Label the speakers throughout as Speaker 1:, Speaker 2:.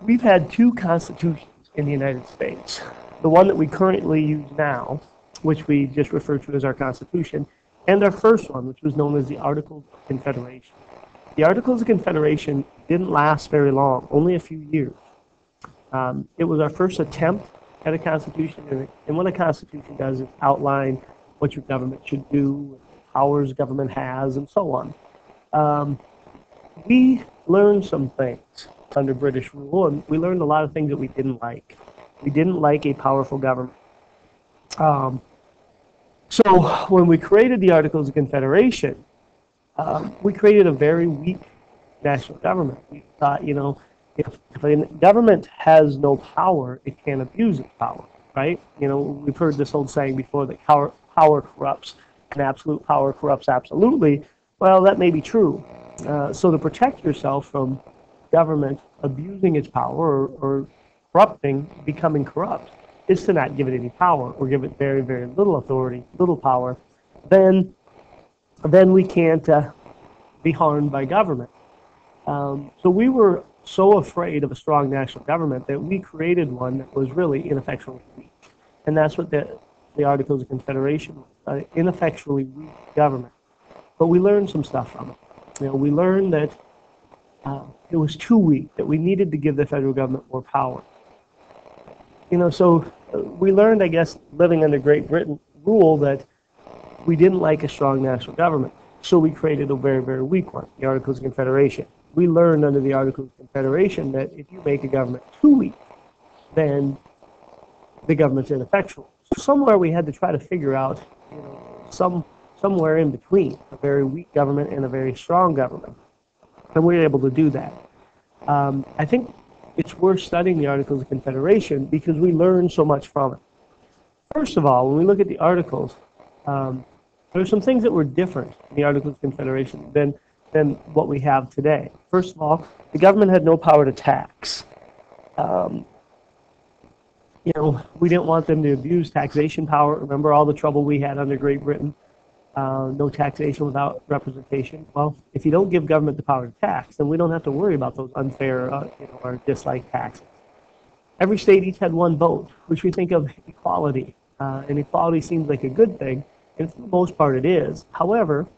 Speaker 1: We've had two constitutions in the United States. The one that we currently use now, which we just refer to as our Constitution, and our first one, which was known as the Articles of Confederation. The Articles of Confederation didn't last very long, only a few years. It was our first attempt at a constitution, and what a constitution does is outline what your government should do, powers government has, and so on. We learned some things under British rule, and we learned a lot of things that we didn't like. We didn't like a powerful government. So when we created the Articles of Confederation, we created a very weak national government. We thought, you know, if a government has no power, it can't abuse its power, right? You know, we've heard this old saying before that power corrupts, and absolute power corrupts absolutely. Well, that may be true. So to protect yourself from government abusing its power or corrupting, becoming corrupt, is to not give it any power or give it very, very little authority, little power. Then we can't be harmed by government. So we were so afraid of a strong national government that we created one that was really ineffectually weak. And that's what the Articles of Confederation was, ineffectually weak government. But we learned some stuff from it. You know, we learned that it was too weak, that we needed to give the federal government more power. You know, so we learned, I guess, living under Great Britain rule that we didn't like a strong national government. So we created a very, very weak one, the Articles of Confederation. We learned under the Articles of Confederation that if you make a government too weak, then the government's ineffectual. So somewhere we had to try to figure out, you know, somewhere in between a very weak government and a very strong government. And we were able to do that. I think it's worth studying the Articles of Confederation because we learned so much from it. First of all, when we look at the Articles, there are some things that were different in the Articles of Confederation than what we have today. First of all, the government had no power to tax. You know, we didn't want them to abuse taxation power. Remember all the trouble we had under Great Britain? No taxation without representation. Well, if you don't give government the power to tax, then we don't have to worry about those unfair you know, or disliked taxes. Every state each had one vote, which we think of equality. And equality seems like a good thing, and for the most part it is. However,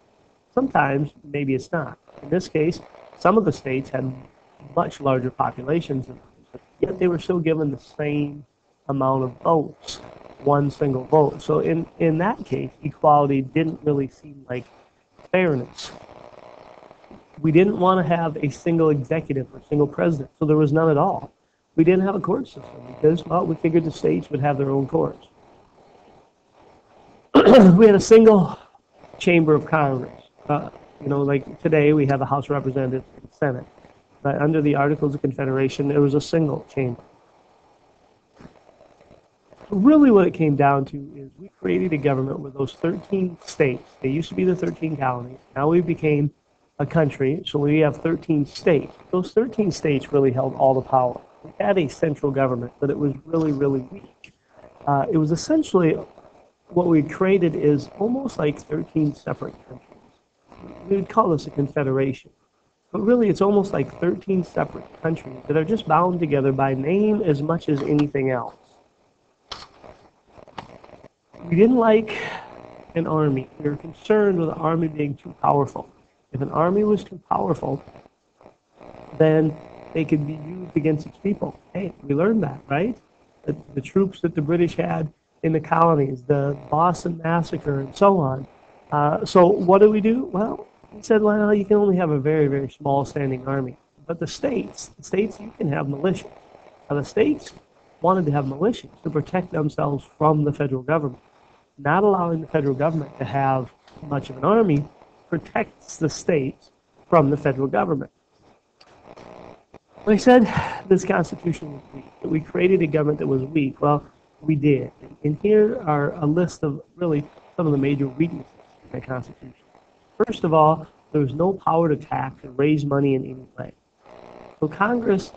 Speaker 1: sometimes maybe it's not. In this case, some of the states had much larger populations, yet they were still given the same amount of votes, one single vote. So in that case, equality didn't really seem like fairness. We didn't want to have a single executive or single president, so there was none at all. We didn't have a court system because, well, we figured the states would have their own courts. We had a single chamber of Congress. You know, like today we have a House of Representatives and Senate. But under the Articles of Confederation, there was a single chamber. So really what it came down to is we created a government with those 13 states. They used to be the 13 colonies. Now we became a country, so we have 13 states. Those 13 states really held all the power. We had a central government, but it was really, really weak. It was essentially what we created is almost like 13 separate countries. We would call this a confederation. But really, it's almost like 13 separate countries that are just bound together by name as much as anything else. We didn't like an army. We were concerned with the army being too powerful. If an army was too powerful, then they could be used against its people. Hey, we learned that, right? The troops that the British had in the colonies, the Boston Massacre, and so on. So what do? Well, he said, well, you can only have a very, very small standing army. But the states, you can have militias. Now, the states wanted to have militias to protect themselves from the federal government. Not allowing the federal government to have much of an army protects the states from the federal government. When I said this Constitution was weak, that we created a government that was weak, well, we did. And here are a list of really some of the major weaknesses in the Constitution. First of all, there was no power to tax or raise money in any way. So Congress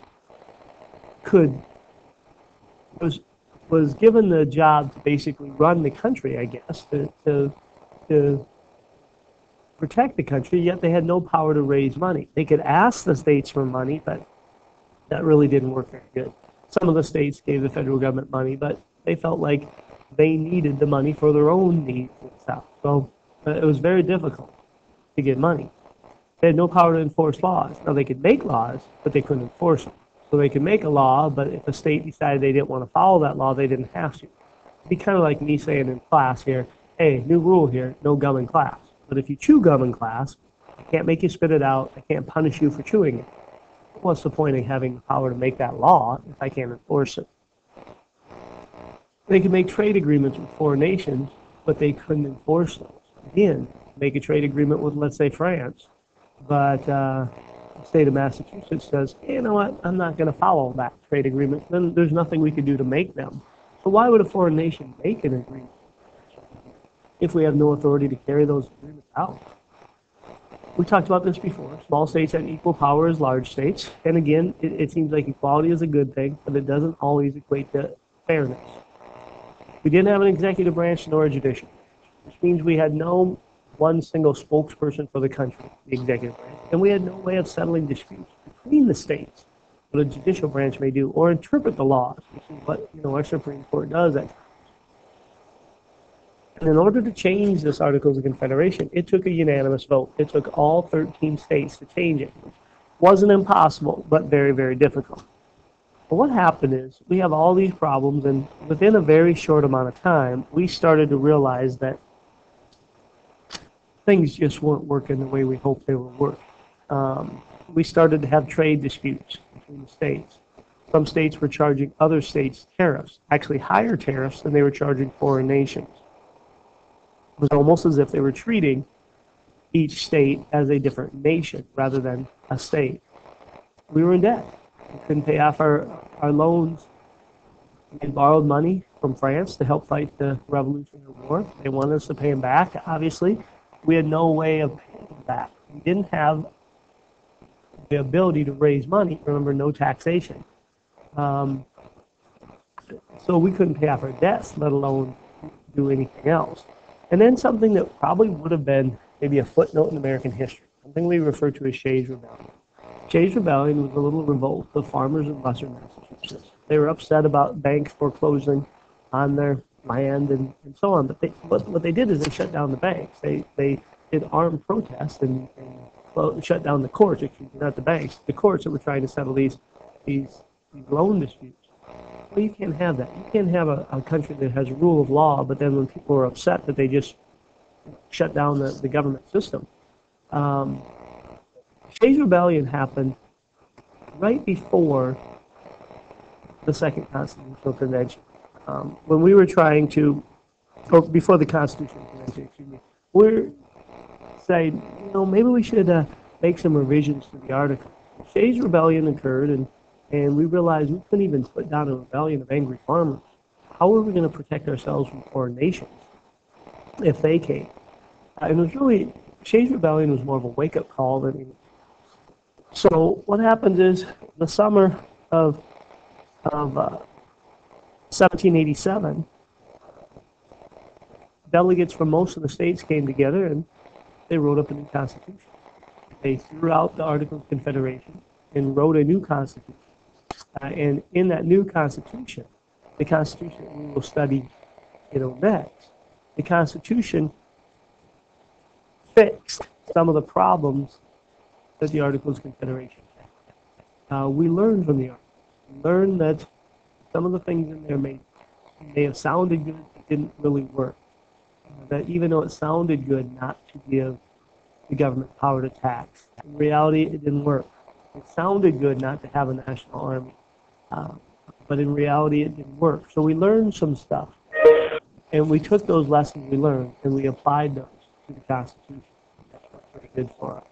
Speaker 1: was given the job to basically run the country, I guess, to protect the country, yet they had no power to raise money. They could ask the states for money, but That really didn't work very good. Some of the states gave the federal government money, but they felt like they needed the money for their own needs and stuff. So it was very difficult to get money. They had no power to enforce laws. Now, they could make laws, but they couldn't enforce them. So they could make a law, but if a state decided they didn't want to follow that law, they didn't have to. It'd be kind of like me saying in class here, hey, new rule here, no gum in class. But if you chew gum in class, I can't make you spit it out. I can't punish you for chewing it. What's the point of having the power to make that law if I can't enforce it? They could make trade agreements with foreign nations, but they couldn't enforce those. Again, make a trade agreement with, let's say, France, but the state of Massachusetts says, hey, you know what, I'm not going to follow that trade agreement. Then there's nothing we could do to make them. So why would a foreign nation make an agreement if we have no authority to carry those agreements out? We talked about this before. Small states have equal power as large states. And again, it seems like equality is a good thing, but it doesn't always equate to fairness. We didn't have an executive branch nor a judicial branch, which means we had no one single spokesperson for the country, the executive branch, and we had no way of settling disputes between the states, what a judicial branch may do, or interpret the laws, which is what our Supreme Court does at times. And in order to change this Articles of Confederation, it took a unanimous vote. It took all 13 states to change it. Wasn't impossible, but very, very difficult. But what happened is we have all these problems, and within a very short amount of time, we started to realize that things just weren't working the way we hoped they would work. We started to have trade disputes between the states. Some states were charging other states tariffs, actually higher tariffs than they were charging foreign nations. It was almost as if they were treating each state as a different nation rather than a state. We were in debt. We couldn't pay off our loans. We borrowed money from France to help fight the Revolutionary War. They wanted us to pay them back, obviously. We had no way of paying them back. We didn't have the ability to raise money. Remember, no taxation. So we couldn't pay off our debts, let alone do anything else. And then something that probably would have been maybe a footnote in American history, something we refer to as Shays' Rebellion. Shays' Rebellion was a little revolt of farmers in western Massachusetts. They were upset about banks foreclosing on their land and so on. But what they did is they shut down the banks. They did armed protests and shut down the courts, excuse me, not the banks, the courts that were trying to settle these loan disputes. Well, you can't have that. You can't have a country that has a rule of law, but then when people are upset that they just shut down the government system. Shays' Rebellion happened right before the Second Constitutional Convention. When we were trying to, or before the Constitutional Convention, excuse me, we're saying, maybe we should make some revisions to the article. Shays' Rebellion occurred, and we realized we couldn't even put down a rebellion of angry farmers. How are we going to protect ourselves from foreign nations if they came? And it was really, Shays' Rebellion was more of a wake-up call than anything. So what happens is, the summer of 1787, delegates from most of the states came together and they wrote up a new constitution. They threw out the Articles of Confederation and wrote a new constitution. And in that new constitution, the constitution we will study next, the constitution fixed some of the problems that the Articles of Confederation had. We learned from the Articles. We learned that some of the things in there may have sounded good, but didn't really work. That even though it sounded good not to give the government power to tax, in reality it didn't work. It sounded good not to have a national army, but in reality it didn't work. So we learned some stuff, and we took those lessons we learned and we applied those to the Constitution. That's pretty good for us.